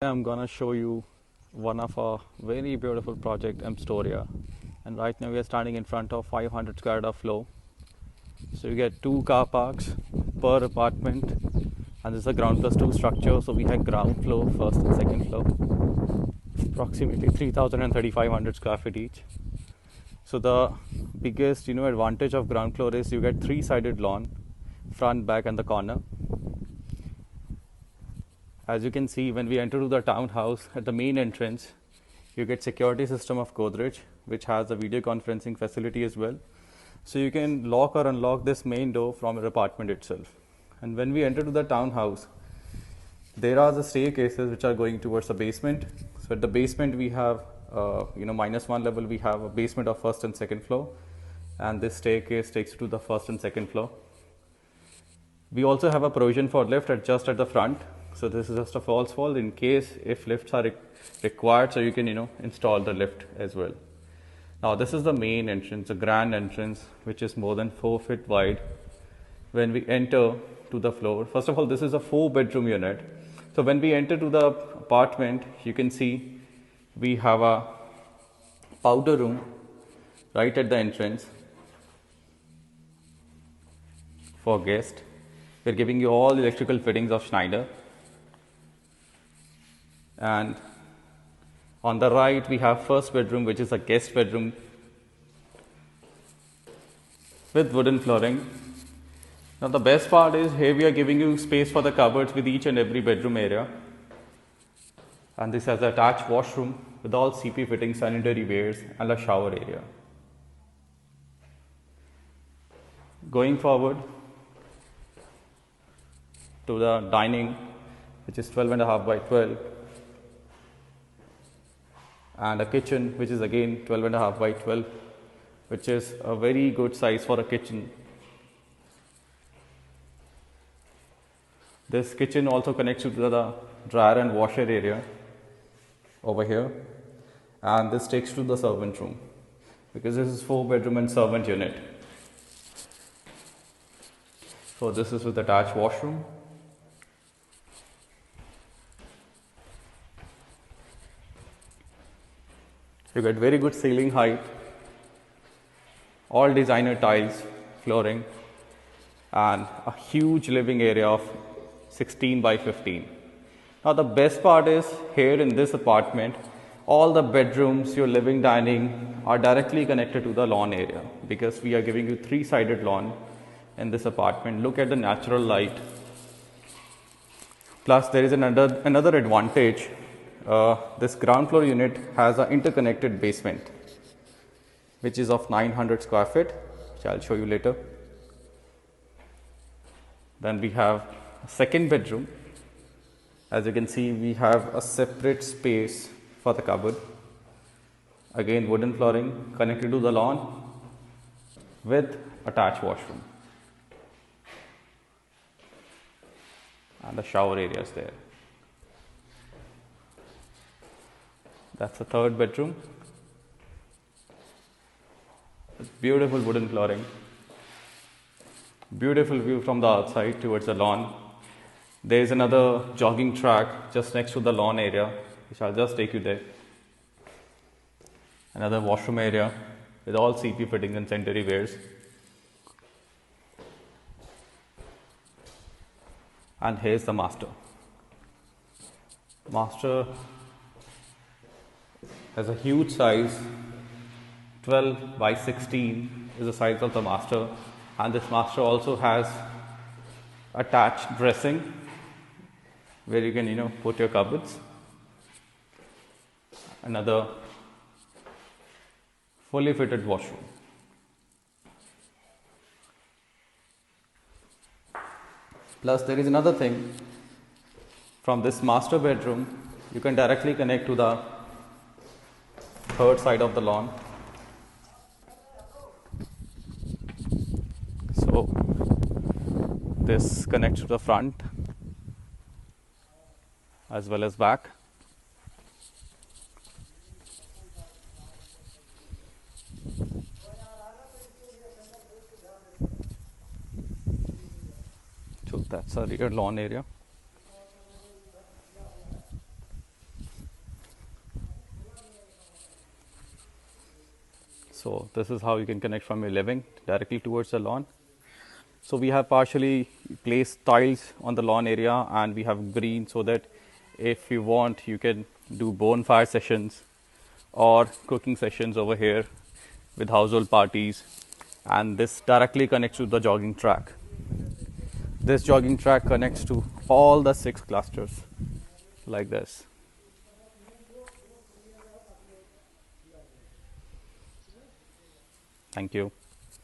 I'm gonna show you one of our very beautiful project, Mstoria. And right now we are standing in front of 500 square of floor. So you get two car parks per apartment, and this is a ground plus two structure. So we have ground floor, first and second floor, approximately 3,000 and 3,500 square feet each. So the biggest advantage of ground floor is you get three-sided lawn, front, back, and the corner. As you can see, when we enter to the townhouse at the main entrance, you get security system of Godrej, which has a video conferencing facility as well. So you can lock or unlock this main door from your apartment itself. And when we enter to the townhouse, there are the staircases which are going towards the basement. So at the basement we have, -1 level, we have a basement of first and second floor, and this staircase takes you to the first and second floor. We also have a provision for lift just at the front. So this is just a false wall in case if lifts are required, so you can install the lift as well. Now this is the main entrance, the grand entrance, which is more than 4 feet wide. When we enter to the floor, first of all, this is a 4-bedroom unit. So when we enter to the apartment, you can see we have a powder room right at the entrance for guests. We're giving you all the electrical fittings of Schneider. And on the right, we have first bedroom, which is a guest bedroom with wooden flooring. Now the best part is here we are giving you space for the cupboards with each and every bedroom area. And this has an attached washroom with all CP fittings, sanitary wares, and a shower area. Going forward to the dining, which is 12.5 by 12, and a kitchen which is again 12.5 by 12, which is a very good size for a kitchen. This kitchen also connects you to the dryer and washer area over here, and this takes to the servant room because this is 4-bedroom and servant unit. So this is with attached washroom. You get very good ceiling height, all designer tiles, flooring, and a huge living area of 16 by 15. Now the best part is here in this apartment, all the bedrooms, your living, dining are directly connected to the lawn area because we are giving you 3-sided lawn in this apartment. Look at the natural light. Plus there is another advantage. This ground floor unit has an interconnected basement, which is of 900 square feet, which I'll show you later. Then we have a second bedroom. As you can see, we have a separate space for the cupboard. Again, wooden flooring connected to the lawn with attached washroom. And the shower area is there. That's the third bedroom. It's beautiful wooden flooring. Beautiful view from the outside towards the lawn. There is another jogging track just next to the lawn area, which I'll just take you there. Another washroom area with all CP fittings and sanitary wares. And here's the master. Master has a huge size, 12 by 16 is the size of the master, and this master also has attached dressing where you can put your cupboards. Another fully fitted washroom. Plus there is another thing. From this master bedroom, you can directly connect to the third side of the lawn. So this connects to the front as well as back. So that's a rear lawn area. So this is how you can connect from your living directly towards the lawn. So we have partially placed tiles on the lawn area, and we have green so that if you want, you can do bonfire sessions or cooking sessions over here with household parties. And this directly connects to the jogging track. This jogging track connects to all the 6 clusters like this. Thank you.